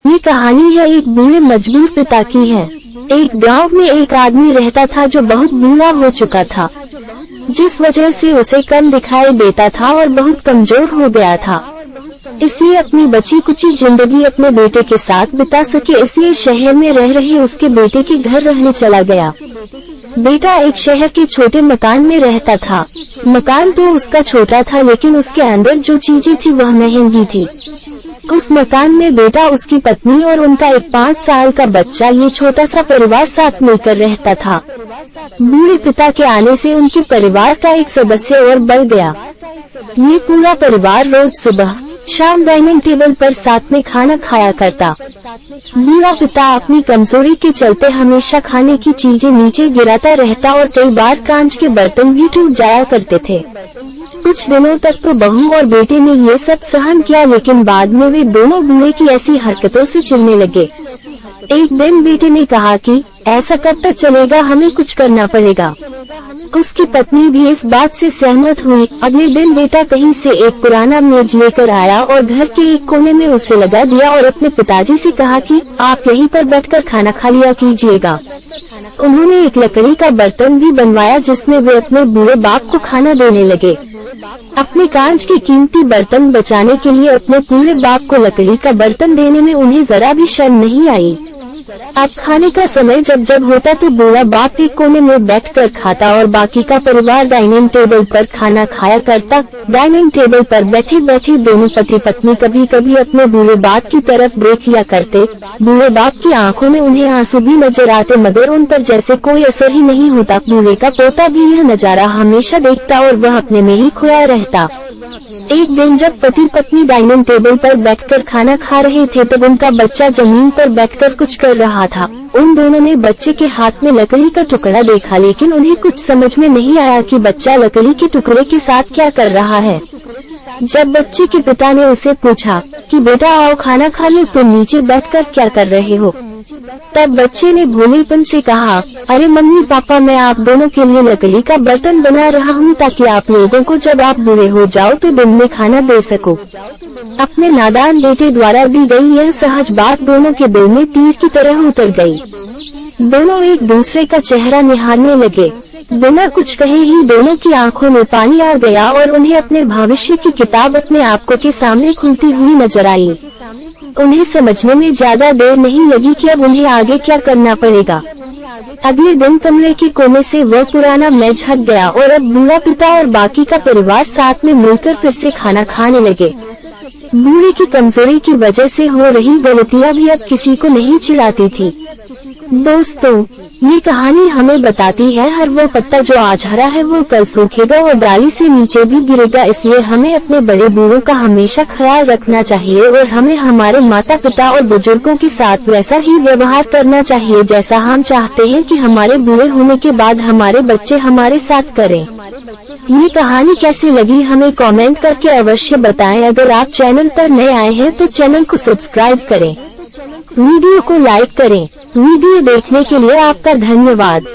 ये कहानी है एक बूढ़े मजबूर पिता की है। एक गांव में एक आदमी रहता था जो बहुत बूढ़ा हो चुका था, जिस वजह से उसे कम दिखाई देता था और बहुत कमजोर हो गया था। इसलिए अपनी बची कुची जिंदगी अपने बेटे के साथ बिता सके इसलिए शहर में रह रहे उसके बेटे के घर रहने चला गया। बेटा एक शहर के छोटे मकान में रहता था। मकान तो उसका छोटा था लेकिन उसके अंदर जो चीजें थी वह महंगी थी। उस मकान में बेटा, उसकी पत्नी और उनका एक 5 साल का बच्चा, ये छोटा सा परिवार साथ मिलकर रहता था। बूढ़े पिता के आने से उनके परिवार का एक सदस्य और बढ़ गया। ये पूरा परिवार रोज सुबह शाम डाइनिंग टेबल पर साथ में खाना खाया करता। बूढ़ा पिता अपनी कमजोरी के चलते हमेशा खाने की चीजें नीचे गिराता रहता और कई बार कांच के बर्तन भी टूट जाया करते थे। कुछ दिनों तक तो बहू और बेटे ने ये सब सहन किया, लेकिन बाद में वे दोनों बूढ़े की ऐसी हरकतों से चिढ़ने लगे। एक दिन बेटे ने कहा कि ऐसा कब तक चलेगा, हमें कुछ करना पड़ेगा। उसकी पत्नी भी इस बात से सहमत हुई। अगले दिन बेटा कहीं से एक पुराना मेज लेकर आया और घर के एक कोने में उसे लगा दिया और अपने पिताजी से कहा कि आप यहीं पर बैठकर खाना खा लिया कीजिएगा। उन्होंने एक लकड़ी का बर्तन भी बनवाया जिसमें वे अपने बूढ़े बाप को खाना देने लगे। अपने कांच के कीमती बर्तन बचाने के लिए अपने पूरे बाप को लकड़ी का बर्तन देने में उन्हें जरा भी शर्म नहीं आई। अब खाने का समय जब होता तो बूढ़ा बाप एक कोने में बैठकर खाता और बाकी का परिवार डाइनिंग टेबल पर खाना खाया करता। डाइनिंग टेबल पर बैठे बैठे दोनों पति पत्नी कभी कभी अपने बूढ़े बाप की तरफ देख लिया करते। बूढ़े बाप की आंखों में उन्हें आंसू भी नजर आते, मगर उन पर जैसे कोई असर ही नहीं होता। बूढ़े का पोता भी यह नजारा हमेशा देखता और वह अपने में ही खोया रहता। एक दिन जब पति पत्नी डाइनिंग टेबल पर बैठकर खाना खा रहे थे तब उनका बच्चा जमीन पर बैठकर कुछ कर रहा था। उन दोनों ने बच्चे के हाथ में लकड़ी का टुकड़ा देखा, लेकिन उन्हें कुछ समझ में नहीं आया कि बच्चा लकड़ी के टुकड़े के साथ क्या कर रहा है। जब बच्चे के पिता ने उसे पूछा कि बेटा आओ खाना खा लो, तुम नीचे बैठकर क्या कर रहे हो, तब बच्चे ने भोलेपन से कहा, अरे मम्मी पापा, मैं आप दोनों के लिए लकड़ी का बर्तन बना रहा हूँ ताकि आप लोगों को जब आप बूढ़े हो जाओ तो दिन में खाना दे सको। अपने नादान बेटे द्वारा दी गई यह सहज बात दोनों के दिल में तीर की तरह उतर गई। दोनों एक दूसरे का चेहरा निहारने लगे। बिना कुछ कहे ही दोनों की आंखों में पानी आ गया और उन्हें अपने भविष्य की किताब अपने आंखों के सामने खुलती हुई नजर आई। उन्हें समझने में ज्यादा देर नहीं लगी कि अब उन्हें आगे क्या करना पड़ेगा। अगले दिन कमरे के कोने से वह पुराना मेज हट गया और अब बूढ़ा पिता और बाकी का परिवार साथ में मिलकर फिर से खाना खाने लगे। बूढ़े की कमजोरी की वजह से हो रही गलतियां भी अब किसी को नहीं चिढ़ाती थी। दोस्तों, ये कहानी हमें बताती है हर वो पत्ता जो आज हरा है वो कल सूखेगा और डाली से नीचे भी गिरेगा। इसलिए हमें अपने बड़े बूढ़ों का हमेशा ख्याल रखना चाहिए और हमें हमारे माता पिता और बुजुर्गों के साथ वैसा ही व्यवहार करना चाहिए जैसा हम चाहते हैं कि हमारे बूढ़े होने के बाद हमारे बच्चे हमारे साथ करें। ये कहानी कैसी लगी हमें कमेंट करके अवश्य बताएं। अगर आप चैनल पर नए आए हैं तो चैनल को सब्सक्राइब करें, वीडियो को लाइक करें। वीडियो देखने के लिए आपका धन्यवाद।